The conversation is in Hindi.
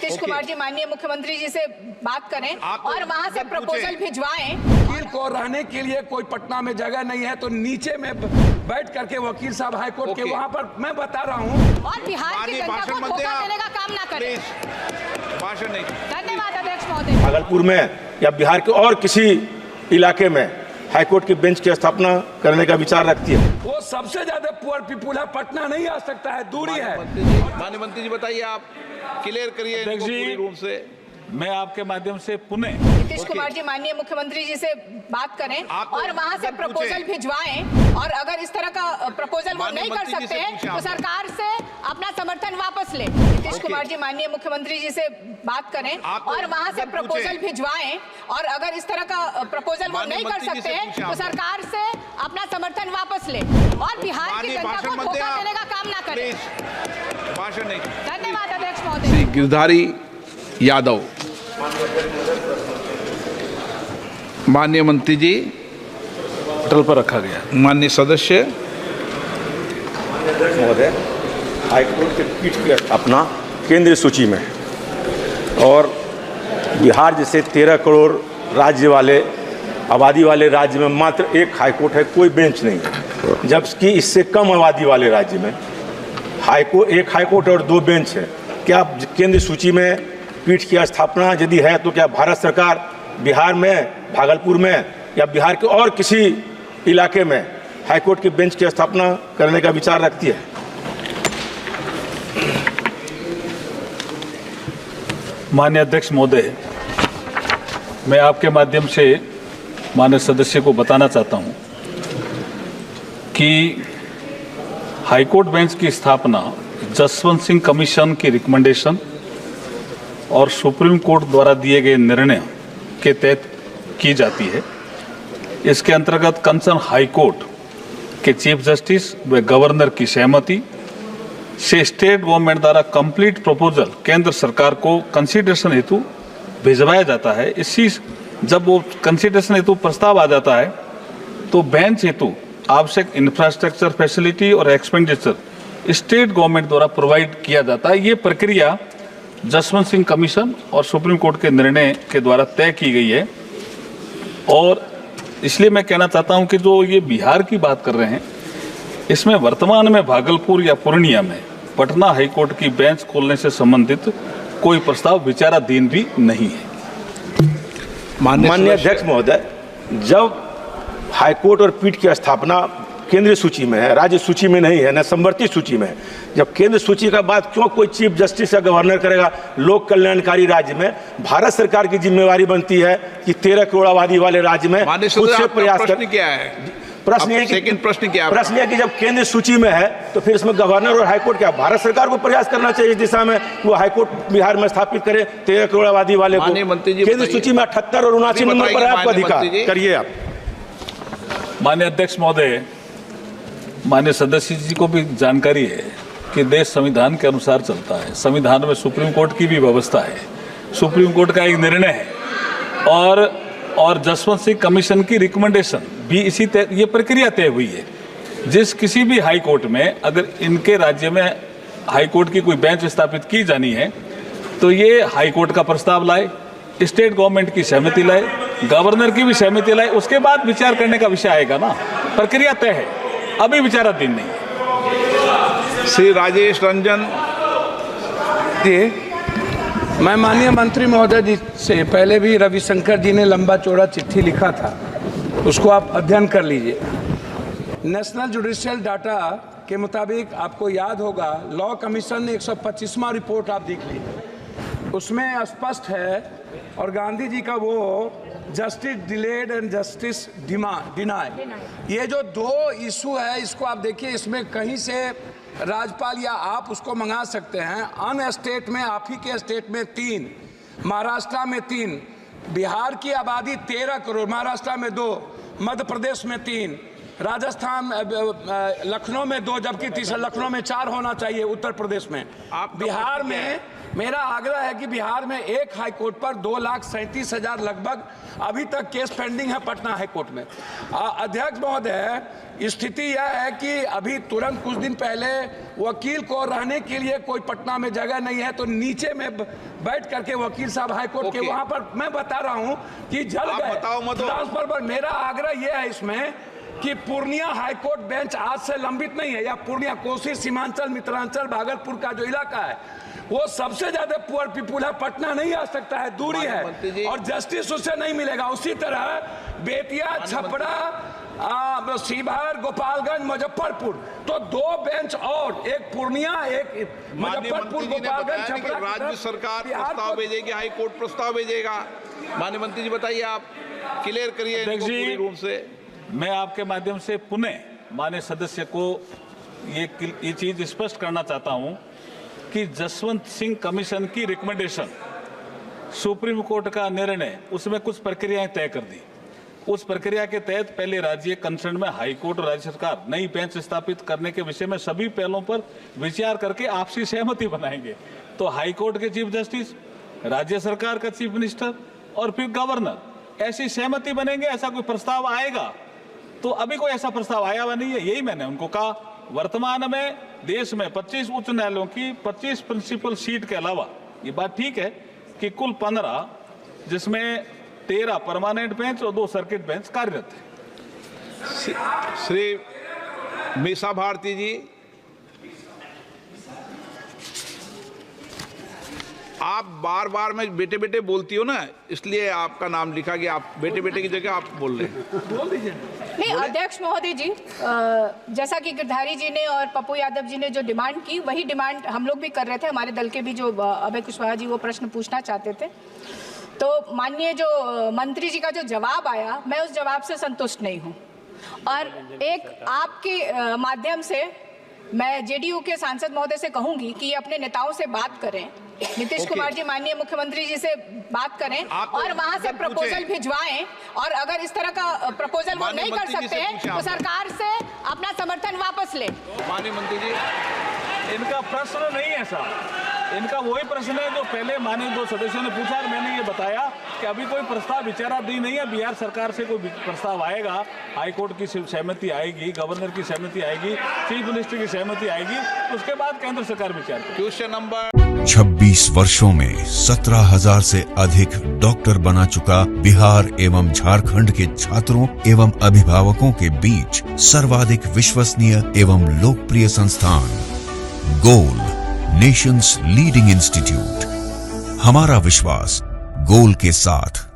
नीतीश कुमार जी माननीय मुख्यमंत्री जी से बात करें और वहां से प्रपोजल भिजवाएं। वकील को रहने के लिए कोई पटना में जगह नहीं है तो नीचे में बैठ करके वकील साहब हाईकोर्ट के वहां पर मैं बता रहा हूँ। और बिहार की जनता को धोखा देने का काम ना करें। भाषण नहीं। धन्यवाद अध्यक्ष महोदय। भागलपुर में या बिहार के और किसी इलाके में हाईकोर्ट की बेंच की स्थापना करने का विचार रखती है। वो सबसे ज्यादा पुअर पीपुल है, पटना नहीं आ सकता है, दूरी है। माननीय मंत्री जी बताइए, आप क्लियर करिए इनको पूरी रूम से। मैं आपके माध्यम से पुनः नीतीश कुमार जी माननीय मुख्यमंत्री जी से बात करें और वहां से प्रपोजल भिजवाएं। और अगर इस तरह का प्रपोजल वो नहीं कर सकते हैं तो सरकार से अपना समर्थन वापस ले। नीतीश कुमार जी माननीय मुख्यमंत्री जी से बात करें और वहां से प्रपोजल भिजवाएं। और अगर इस तरह का प्रपोजल वो नहीं कर सकते हैं तो सरकार से अपना समर्थन वापस ले और बिहार की जनता को धोखा देने का काम ना करें। भाषण नहीं। धन्यवाद अध्यक्ष महोदय। गिरधारी यादव। माननीय मंत्री जी पटल पर रखा गया। माननीय सदस्य महोदय, हाईकोर्ट के पीठ की स्थापना केंद्रीय सूची में और बिहार जैसे 13 करोड़ राज्य वाले आबादी वाले राज्य में मात्र एक हाईकोर्ट है, कोई बेंच नहीं है। जबकि इससे कम आबादी वाले राज्य में एक हाईकोर्ट और 2 बेंच है। क्या केंद्रीय सूची में पीठ की स्थापना यदि है तो क्या भारत सरकार बिहार में, भागलपुर में या बिहार के और किसी इलाके में हाईकोर्ट की बेंच की स्थापना करने का विचार रखती है? माननीय अध्यक्ष महोदय, मैं आपके माध्यम से माननीय सदस्य को बताना चाहता हूं कि हाईकोर्ट बेंच की स्थापना जसवंत सिंह कमीशन की रिकमेंडेशन और सुप्रीम कोर्ट द्वारा दिए गए निर्णय के तहत की जाती है। इसके अंतर्गत कंसर्न हाईकोर्ट के चीफ जस्टिस व गवर्नर की सहमति से स्टेट गवर्नमेंट द्वारा कंप्लीट प्रपोजल केंद्र सरकार को कंसीडरेशन हेतु भिजवाया जाता है। इसी जब वो कंसीडरेशन हेतु प्रस्ताव आ जाता है तो बेंच हेतु आवश्यक इंफ्रास्ट्रक्चर फैसिलिटी और एक्सपेंडिचर स्टेट गवर्नमेंट द्वारा प्रोवाइड किया जाता है। ये प्रक्रिया जसवंत सिंह कमीशन और सुप्रीम कोर्ट के निर्णय के द्वारा तय की गई है। और इसलिए मैं कहना चाहता हूं कि जो ये बिहार की बात कर रहे हैं, इसमें वर्तमान में भागलपुर या पूर्णिया में पटना हाईकोर्ट की बेंच खोलने से संबंधित कोई प्रस्ताव विचाराधीन भी नहीं है। माननीय अध्यक्ष महोदय, जब हाईकोर्ट और पीठ की स्थापना केंद्रीय सूची में है, राज्य सूची में नहीं है, न संवर्ती सूची में है, जब केंद्र सूची का बात क्यों कोई चीफ जस्टिस या गवर्नर करेगा? लोक कल्याणकारी राज्य में भारत सरकार की जिम्मेवारी बनती है कि 13 करोड़ आबादी वाले राज्य में खुद से प्रयास कर। क्या है प्रश्न है कि जब केंद्र सूची में है तो फिर इसमें गवर्नर और हाईकोर्ट क्या, भारत सरकार को प्रयास करना चाहिए इस दिशा में वो हाईकोर्ट बिहार में स्थापित करे 13 करोड़ आबादी वाले को। केंद्र सूची में 78 और 79 नंबर पर है आपका अधिकार, करिए आप। माननीय अध्यक्ष महोदय, माननीय सदस्य जी को भी जानकारी है कि देश संविधान के अनुसार चलता है। संविधान में सुप्रीम कोर्ट की भी व्यवस्था है, सुप्रीम कोर्ट का एक निर्णय है और जसवंत सिंह कमीशन की रिकमेंडेशन भी इसी ये प्रक्रिया तय हुई है। जिस किसी भी हाई कोर्ट में अगर इनके राज्य में हाई कोर्ट की कोई बेंच स्थापित की जानी है तो ये हाई कोर्ट का प्रस्ताव लाए, स्टेट गवर्नमेंट की सहमति लाए, गवर्नर की भी सहमति लाए, उसके बाद विचार करने का विषय आएगा ना। प्रक्रिया तय है, अभी विचाराधीन नहीं है। श्री राजेश रंजन जी, मैं माननीय मंत्री महोदय जी से पहले भी रविशंकर जी ने लंबा चौड़ा चिट्ठी लिखा था, उसको आप अध्ययन कर लीजिए। नेशनल जुडिशियल डाटा के मुताबिक आपको याद होगा लॉ कमीशन ने 125वां रिपोर्ट आप देख लीजिए, उसमें स्पष्ट है और गांधी जी का वो justice delayed and justice deny, ये जो 2 इशू है इसको आप देखिए, इसमें कहीं से राज्यपाल या आप उसको मंगा सकते हैं। अन स्टेट में आप ही के स्टेट में 3, महाराष्ट्र में 3, बिहार की आबादी 13 करोड़, महाराष्ट्र में 2, मध्य प्रदेश में 3, राजस्थान लखनऊ में 2, जबकि तीसरा लखनऊ में 4 होना चाहिए, उत्तर प्रदेश में। बिहार में मेरा आग्रह है कि बिहार में एक हाई कोर्ट पर 2,37,000 लगभग अभी तक केस पेंडिंग है पटना हाई कोर्ट में। अध्यक्ष महोदय, स्थिति यह है कि अभी तुरंत कुछ दिन पहले वकील को रहने के लिए कोई पटना में जगह नहीं है, तो नीचे में बैठ करके वकील साहब हाई कोर्ट के वहां पर, मैं बता रहा हूं कि जल गए ट्रांसफर पर। मेरा आग्रह यह है इसमें कि पूर्णिया हाईकोर्ट बेंच आज से लंबित नहीं है, या पूर्णिया, कोसी, सीमांचल, मिथिलांचल, भागलपुर का जो इलाका है वो सबसे ज्यादा पुअर पीपुल है, पटना नहीं आ सकता है, दूरी है और जस्टिस उससे नहीं मिलेगा। उसी तरह बेतिया, छपरा, शिवहर, गोपालगंज, मुजफ्फरपुर, तो 2 बेंच और, एक पूर्णिया, एक मुजफ्फरपुर, गोपालगंज, छपरा। राज्य सरकार प्रस्ताव भेजेगी, हाई कोर्ट प्रस्ताव भेजेगा। माननीय मंत्री जी बताइए, आप क्लियर करिए पूरी रूम से। मैं आपके माध्यम से पुनः माननीय सदस्य को ये चीज स्पष्ट करना चाहता हूं कि जसवंत सिंह कमीशन की रिकमेंडेशन, सुप्रीम कोर्ट का निर्णय, उसमें कुछ प्रक्रियाएं तय कर दी। उस प्रक्रिया के तहत पहले राज्य कंसर्न में हाई कोर्ट और राज्य सरकार नई बेंच स्थापित करने के विषय में सभी पहलों पर विचार करके आपसी सहमति बनाएंगे। तो हाई कोर्ट के चीफ जस्टिस, राज्य सरकार का चीफ मिनिस्टर और फिर गवर्नर, ऐसी सहमति बनेंगे। ऐसा कोई प्रस्ताव आएगा तो अभी कोई ऐसा प्रस्ताव आया हुआ नहीं है, यही मैंने उनको कहा। वर्तमान में देश में 25 उच्च न्यायालयों की 25 प्रिंसिपल सीट के अलावा, ये बात ठीक है कि कुल 15, जिसमें 13 परमानेंट बेंच और 2 सर्किट बेंच कार्यरत है। श्री मीसा भारती जी, आप बार बार में बेटे बेटे बोलती हो ना, इसलिए आपका नाम लिखा गया। आप बेटे बेटे की जगह आप बोल रहे हैं, बोल दीजिए। नहीं, अध्यक्ष महोदय जी, जैसा कि गिरधारी जी ने और पप्पू यादव जी ने जो डिमांड की, वही डिमांड हम लोग भी कर रहे थे। हमारे दल के भी जो अभय कुशवाहा जी वो प्रश्न पूछना चाहते थे, तो माननीय जो मंत्री जी का जो जवाब आया, मैं उस जवाब से संतुष्ट नहीं हूँ। और एक आपके माध्यम से मैं जेडीयू के सांसद महोदय से कहूंगी कि अपने नेताओं से बात करें, नीतीश कुमार जी माननीय मुख्यमंत्री जी से बात करें और वहां से प्रपोजल भिजवाएं, और अगर इस तरह का प्रपोजल वो नहीं कर सकते हैं तो सरकार से अपना समर्थन वापस ले। माननीय मंत्री जी, इनका प्रश्न नहीं है साहब, इनका वही प्रश्न है जो पहले माननीय 2 सदस्यों ने पूछा और मैंने ये बताया कि अभी कोई प्रस्ताव विचाराधीन नहीं है। बिहार सरकार से कोई प्रस्ताव आएगा, हाईकोर्ट की सहमति आएगी, गवर्नर की सहमति आएगी, चीफ मिनिस्टर की सहमति आएगी, उसके बाद केंद्र सरकार विचार करेगी। क्वेश्चन नंबर 26 वर्षों में 17,000 से अधिक डॉक्टर बना चुका बिहार एवं झारखंड के छात्रों एवं अभिभावकों के बीच सर्वाधिक विश्वसनीय एवं लोकप्रिय संस्थान गोल, नेशंस लीडिंग इंस्टीट्यूट। हमारा विश्वास गोल के साथ।